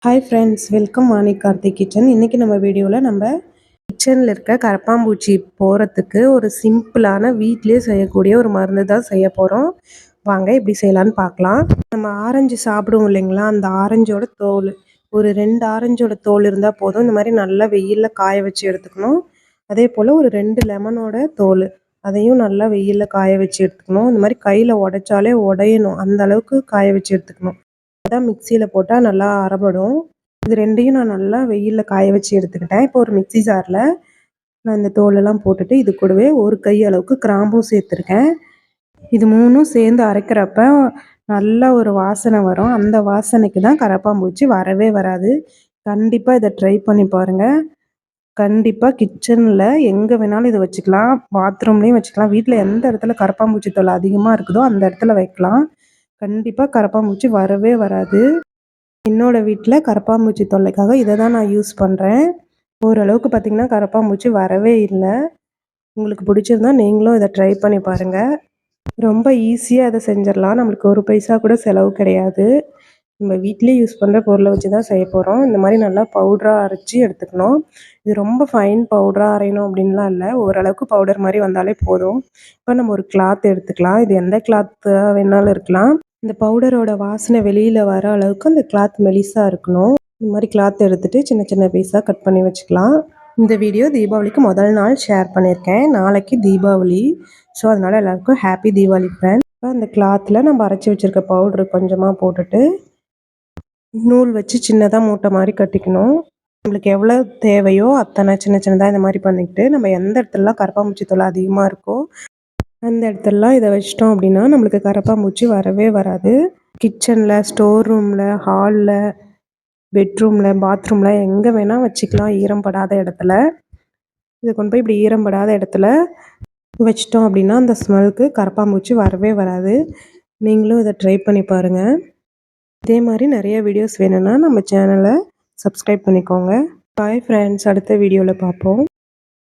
Hi friends, welcome Vani Karthik kitchen. இன்றைக்கி நம்ம வீடியோவில் நம்ம கிச்சனில் இருக்க கரப்பாம்பூச்சி போகிறதுக்கு ஒரு சிம்பிளான வீட்டிலே செய்யக்கூடிய ஒரு மருந்து தான் செய்ய போகிறோம். வாங்க எப்படி செய்யலான்னு பார்க்கலாம். நம்ம ஆரஞ்சு சாப்பிடுவோம் இல்லைங்களா, அந்த ஆரஞ்சோட தோல் ஒரு 2 ஆரஞ்சோட தோல் இருந்தால் போதும். இந்த மாதிரி நல்லா வெயிலில் காய வச்சு எடுத்துக்கணும். அதே போல் ஒரு 2 லெமனோட தோல், அதையும் நல்லா வெயிலில் காய வச்சு எடுத்துக்கணும். இந்த மாதிரி கையில் உடைச்சாலே உடையணும், அந்த அளவுக்கு காய வச்சு எடுத்துக்கணும். தான் மிக்சியில் போட்டால் நல்லா அரைபடும். இது ரெண்டையும் நான் நல்லா வெயிலில் காய வச்சு எடுத்துக்கிட்டேன். இப்போ ஒரு மிக்சி ஜாரில் நான் இந்த தோலெல்லாம் போட்டுட்டு இது கூடவே ஒரு கை அளவுக்கு கிராம்பும் சேர்த்துருக்கேன். இது 3ம் சேர்ந்து அரைக்கிறப்ப நல்ல ஒரு வாசனை வரும். அந்த வாசனைக்கு தான் கரப்பாம்பூச்சி வரவே வராது. கண்டிப்பாக இதை ட்ரை பண்ணி பாருங்கள். கண்டிப்பாக கிச்சனில் எங்கே வேணாலும் இதை வச்சுக்கலாம், பாத்ரூம்லேயும் வச்சுக்கலாம். வீட்டில் எந்த இடத்துல கரப்பாம்பூச்சி தொல்லை அதிகமாக இருக்குதோ அந்த இடத்துல வைக்கலாம். கண்டிப்பாக கரப்பாம்பூச்சி வரவே வராது. என்னோடய வீட்டில் கரப்பாம்பூச்சி தொல்லைக்காக இதை தான் நான் யூஸ் பண்ணுறேன். ஓரளவுக்கு பார்த்திங்கன்னா கரப்பாம்பூச்சி வரவே இல்லை. உங்களுக்கு பிடிச்சிருந்தா நீங்களும் இதை ட்ரை பண்ணி பாருங்கள். ரொம்ப ஈஸியாக அதை செஞ்சிடலாம். நம்மளுக்கு ஒரு பைசா கூட செலவு கிடையாது. நம்ம வீட்டிலே யூஸ் பண்ணுற பொருளை வச்சு தான் செய்ய போகிறோம். இந்த மாதிரி நல்லா பவுடராக அரைச்சி எடுத்துக்கணும். இது ரொம்ப ஃபைன் பவுடராக அரையணும் அப்படின்லாம் இல்லை, ஓரளவுக்கு பவுடர் மாதிரி வந்தாலே போதும். இப்போ நம்ம ஒரு கிளாத் எடுத்துக்கலாம். இது எந்த கிளாத்தாக வேணாலும் இருக்கலாம். இந்த பவுடரோட வாசனை வெளியில் வர அளவுக்கு அந்த கிளாத் மெலிசாக இருக்கணும். இந்த மாதிரி கிளாத் எடுத்துகிட்டு சின்ன சின்ன பீஸாக கட் பண்ணி வச்சுக்கலாம். இந்த வீடியோ தீபாவளிக்கு முதல் நாள் ஷேர் பண்ணியிருக்கேன். நாளைக்கு தீபாவளி, ஸோ அதனால் எல்லாருக்கும் ஹாப்பி தீபாவளி ஃப்ரெண்ட். இப்போ அந்த கிளாத்தில் நம்ம அரைச்சி வச்சுருக்க பவுட்ரு கொஞ்சமாக போட்டுட்டு நூல் வச்சு சின்னதாக மூட்டை மாதிரி கட்டிக்கணும். நம்மளுக்கு எவ்வளோ தேவையோ அத்தனை சின்ன சின்னதாக இந்த மாதிரி பண்ணிக்கிட்டு நம்ம எந்த இடத்துலலாம் கரப்பாம்பூச்சி தொல்லை அதிகமாக இருக்கோ அந்த இடத்துலலாம் இதை வச்சிட்டோம் அப்படின்னா நம்மளுக்கு கரப்பாம்பூச்சி வரவே வராது. கிச்சனில், ஸ்டோர் ரூமில், ஹாலில், பெட்ரூமில், பாத்ரூமில் எங்கே வேணால் வச்சுக்கலாம் ஈரம் படாத இடத்துல. இதை கொண்டு போய் இப்படி ஈரம் படாத இடத்துல வச்சிட்டோம் அப்படின்னா அந்த ஸ்மெல்க்கு கரப்பாம்பூச்சி வரவே வராது. நீங்களும் இதை ட்ரை பண்ணி பாருங்கள். இதே மாதிரி நிறைய வீடியோஸ் வேணும்னா நம்ம சேனலை சப்ஸ்கிரைப் பண்ணிக்கோங்க. பாய் ஃப்ரெண்ட்ஸ், அடுத்த வீடியோவில் பார்ப்போம்.